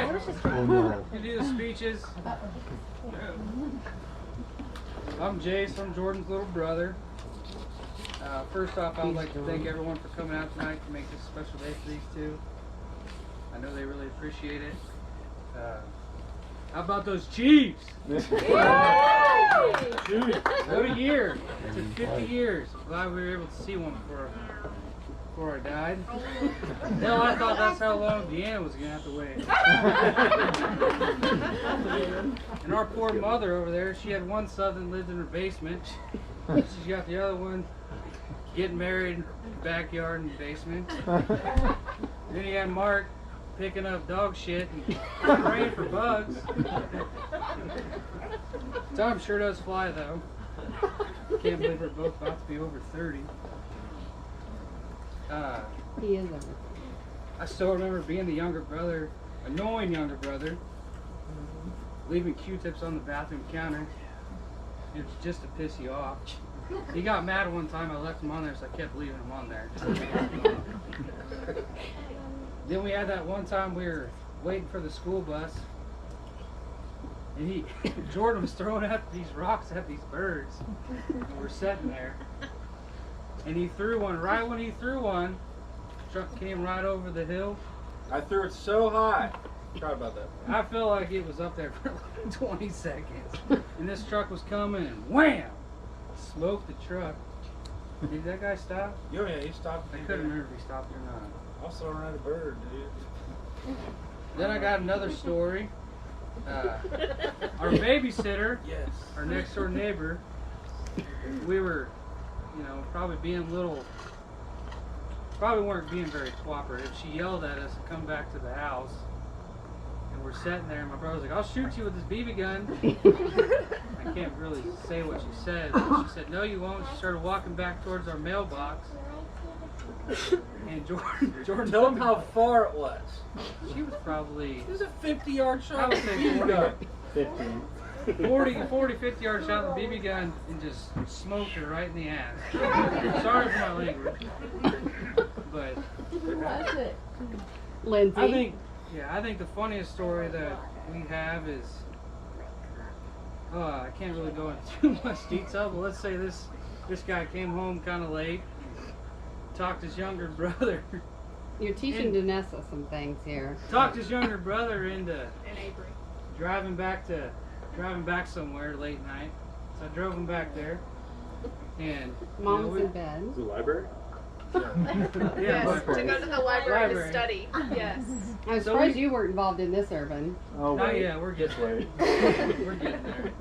You do the speeches. I'm Jace. I'm Jordan's little brother. First off, I would like to thank everyone for coming out tonight to make this a special day for these two. I know they really appreciate it. How about those Chiefs? What a year. It took 50 years. I'm glad we were able to see one before I died. Hell, I thought that's how long Deanna was going to have to wait. And our poor mother over there, she had one son that lived in her basement. She's got the other one getting married in the backyard and the basement. Then you had Mark picking up dog shit and praying for bugs. Time sure does fly though. Can't believe we're both about to be over 30. He is over. I still remember being the younger brother, annoying younger brother, leaving Q-tips on the bathroom counter. It was just to piss you off. He got mad one time I left him on there, so I kept leaving him on there. Then we had that one time we were waiting for the school bus, and Jordan was throwing out these rocks at these birds, and we're sitting there, and he threw one. Right when he threw one, the truck came right over the hill. I threw it so high. Sorry about that. I felt like it was up there for like 20 seconds, and this truck was coming, and wham! Smoked the truck. Did that guy stop? Yeah, he stopped. I couldn't remember if he stopped or not. I was throwing at a bird, dude. Then I got another story. Our babysitter, Yes. our next door neighbor, we were, probably weren't being very cooperative. She yelled at us to come back to the house. And we're sitting there, and my brother was like, "I'll shoot you with this BB gun." I can't really say what she said. But she said, "No, you won't." She started walking back towards our mailbox. And Jordan Tell him how far it was. She was probably, It was a 50-yard shot. I would say 15. 50 yard shot with a BB gun and just smoked her right in the ass. Sorry for my language. But Who was it? Lindsay. I think the funniest story that we have is, I can't really go into too much detail, but let's say this guy came home kind of late, talked his younger brother. You're teaching Danessa some things here. Talked his younger brother into driving back somewhere late night. So I drove him back there, and Mom's in bed. The library? Yeah, Yes, to go to the library to study. Yes. I'm surprised you weren't involved in this, Urban. Oh, wait. yeah, we're getting Wait. We're getting there.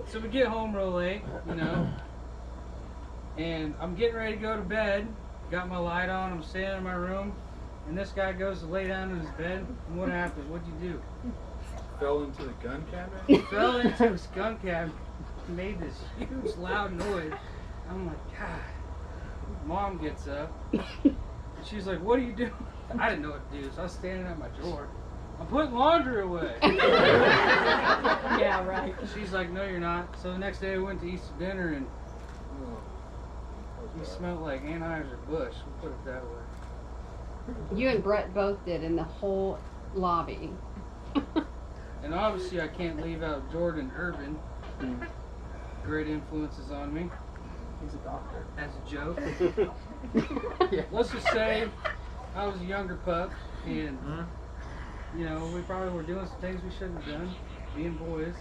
So we get home real late, and I'm getting ready to go to bed. Got my light on. I'm standing in my room, and this guy goes to lay down in his bed. And what happened? What'd you do? Fell into the gun cabinet? Fell into his gun cabinet. Made this huge loud noise. I'm like, God. Mom gets up. She's like, "What are you doing?" I didn't know what to do, so I was standing at my drawer. "I'm putting laundry away." Yeah, right. She's like, "No, you're not." So the next day we went to Easter dinner, and we smelled like Anheuser-Busch. We'll put it that way. You and Brett both did in the whole lobby. And obviously I can't leave out Jordan Urban. Great influences on me. He's a doctor. As a joke. Let's just say I was a younger pup, and we probably were doing some things we shouldn't have done, being boys.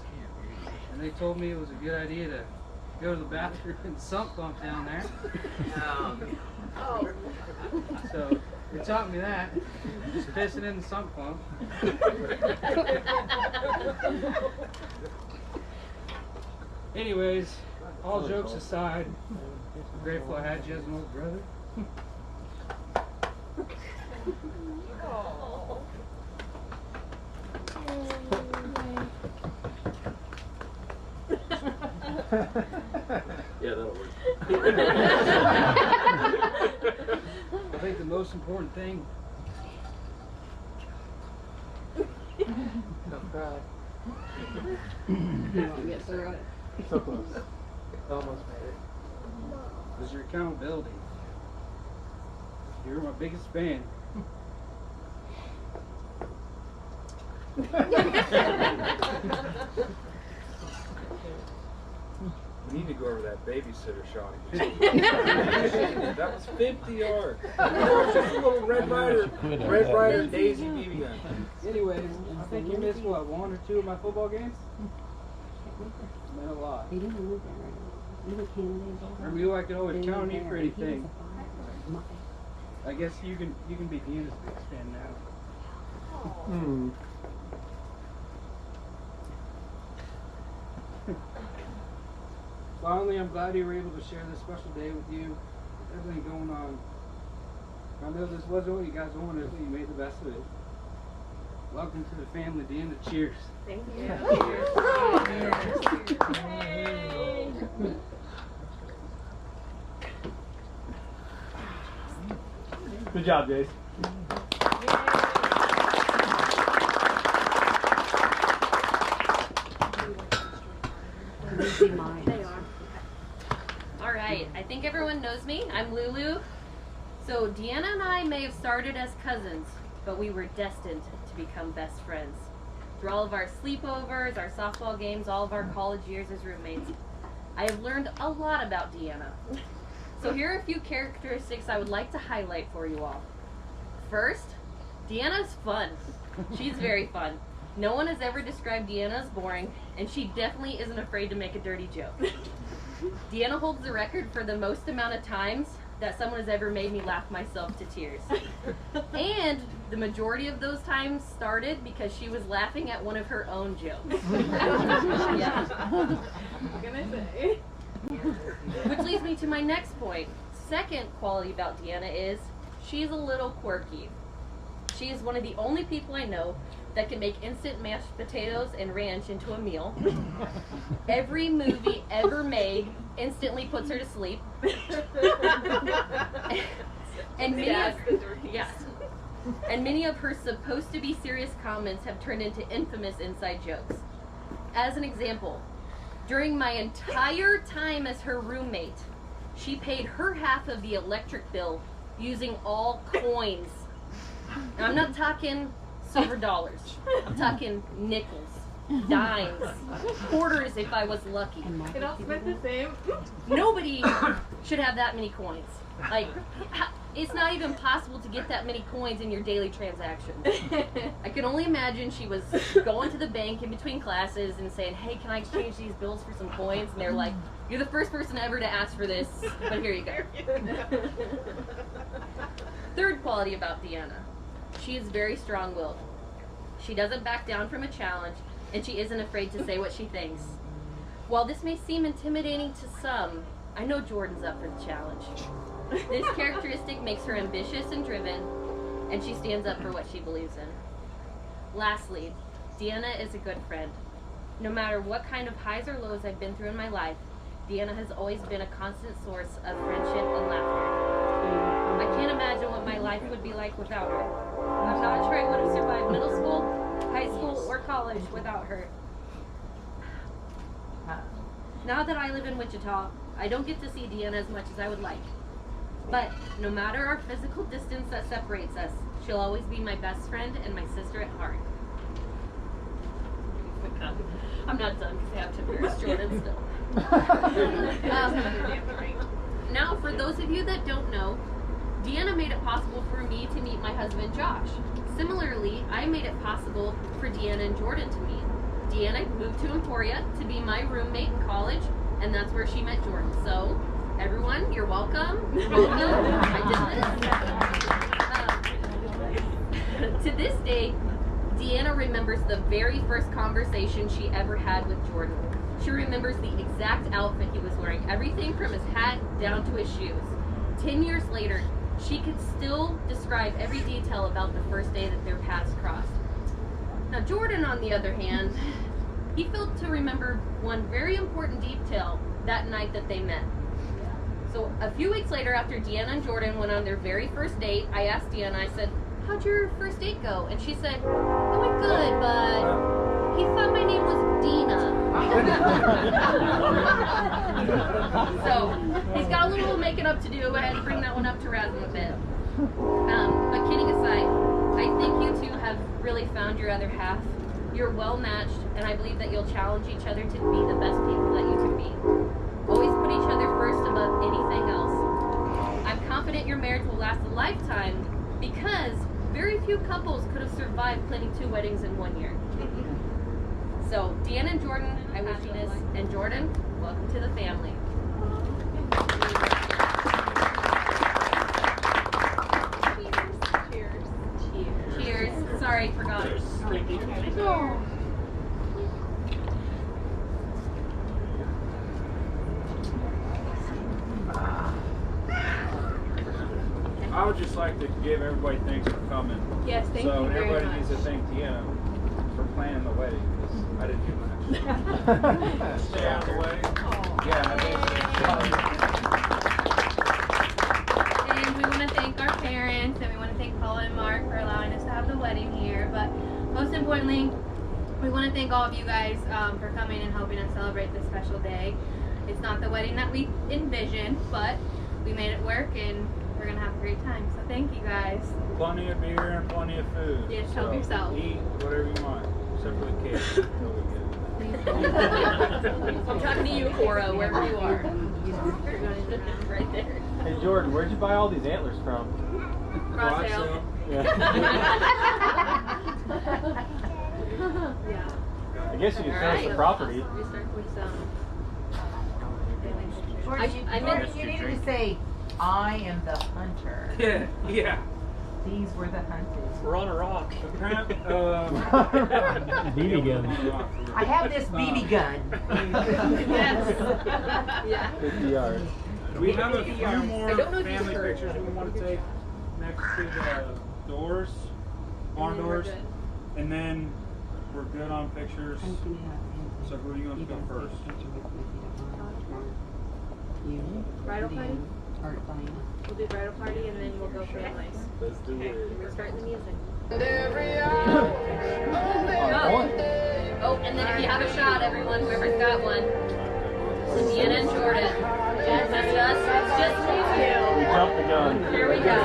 And they told me it was a good idea to go to the bathroom and sump pump down there. So they taught me that. Just pissing in the sump pump. Anyways, all jokes aside, I'm grateful I had you as an older brother. Yeah, that'll work. I think the most important thing. Don't cry. You won't get through it. So close. Almost made it. Was your accountability. You're my biggest fan. We need to go over that babysitter shot again. That was 50 yards. Just a little Red Ryder Daisy BB gun. Anyways, I think you missed what, 1 or 2 of my football games? Meant a lot. He didn't live there right now. You were Canada. Or you I could always count on you for anything. I guess you can be Deanna's biggest fan now. Hmm. Finally, I'm glad you were able to share this special day with you. Everything going on. I know this wasn't what you guys wanted, but you made the best of it. Welcome to the family, Deanna. Cheers. Thank you. Good job, Jace. They are. Alright, I think everyone knows me. I'm Lulu. So Deanna and I may have started as cousins, but we were destined to become best friends. Through all of our sleepovers, our softball games, all of our college years as roommates, I have learned a lot about Deanna. So here are a few characteristics I would like to highlight for you all. First, Deanna's fun. She's very fun. No one has ever described Deanna as boring, and she definitely isn't afraid to make a dirty joke. Deanna holds the record for the most amount of times that someone has ever made me laugh myself to tears. And the majority of those times started because she was laughing at one of her own jokes. Yeah. What can I say? Which leads me to my next point. Second quality about Deanna is she's a little quirky. She is one of the only people I know that can make instant mashed potatoes and ranch into a meal. Every movie ever made instantly puts her to sleep. And many of her supposed to be serious comments have turned into infamous inside jokes. As an example, during my entire time as her roommate, she paid her half of the electric bill using all coins. Now, I'm not talking silver dollars. I'm talking nickels, dimes, quarters if I was lucky. It all spent the same. Nobody should have that many coins. Like, it's not even possible to get that many coins in your daily transactions. I can only imagine she was going to the bank in between classes and saying, hey, can I exchange these bills for some coins? And they're like, you're the first person ever to ask for this, but here you go. Third quality about Deanna. She is very strong-willed. She doesn't back down from a challenge, and she isn't afraid to say what she thinks. While this may seem intimidating to some, I know Jordan's up for the challenge. This characteristic makes her ambitious and driven, and she stands up for what she believes in. Lastly, Deanna is a good friend. No matter what kind of highs or lows I've been through in my life, Deanna has always been a constant source of friendship and laughter. I can't imagine what my life would be like without her. I'm not sure I would have survived middle school, high school, or college without her. Now that I live in Wichita, I don't get to see Deanna as much as I would like. But no matter our physical distance that separates us, she'll always be my best friend and my sister at heart. I'm not done because I have to embarrass Jordan still. Now, for those of you that don't know, Deanna made it possible for me to meet my husband, Josh. Similarly, I made it possible for Deanna and Jordan to meet. Deanna moved to Emporia to be my roommate in college, and that's where she met Jordan. So, everyone, you're welcome. Welcome. I did this. To this day, Deanna remembers the very first conversation she ever had with Jordan. She remembers the exact outfit he was wearing, everything from his hat down to his shoes. 10 years later, she could still describe every detail about the first day that their paths crossed. Now, Jordan, on the other hand, he failed to remember one very important detail that night that they met. So a few weeks later, after Deanna and Jordan went on their very first date, I asked Deanna, I said, how'd your first date go? And she said, it went good, but he thought my name was Dina. So he's got a little making up to do. I had to bring that one up to razz him a bit. But kidding aside, I think you two have really found your other half, You're well matched, and I believe that you'll challenge each other to be the best people that you can be. Always put each other first above anything else. I'm confident your marriage will last a lifetime because very few couples could have survived planning 2 weddings in 1 year. So, Deanna and Jordan, I wish you this, and Jordan, welcome to the family. Cheers. Cheers. Sorry, forgot. I would just like to give everybody thanks for coming. Yes, thank so you very everybody much. needs to thank Deanna for planning the wedding because I didn't do much. Stay out of the way. Yeah, I And we want to thank our parents, and we want to thank Paula and Mark for allowing us to have the wedding here. But most importantly, we want to thank all of you guys for coming and helping us celebrate this special day. It's not the wedding that we envisioned, but we made it work, and we're going to have a great time. So thank you guys. plenty of beer and plenty of food. Yes, so help yourself. Eat whatever you want, except for the cake. I'm talking to you, Cora, wherever you are. Right there. Hey Jordan, where'd you buy all these antlers from? Garage sale. Yeah. Yeah. I guess you could show us the property. We start with some. I meant You needed to say, I am the hunter. Yeah, yeah. These were the hunted. We're on a rock. BB gun. I have this BB gun. Yes. Yeah. 50 yards. We have a few more I don't know if you family heard. pictures we want to take next to the doors, barn And then we're doors, good. and then we're good on pictures. So who are you going to go first? You, Bridal party? or Diana. We'll do bridal party, and then we'll go families. Let's do Okay, it. we're starting the music. Oh, and then if you have a shot, everyone, whoever's got one. Deanna and Jordan. Yes, that's us. It's just you two. Jump the gun. Here we go.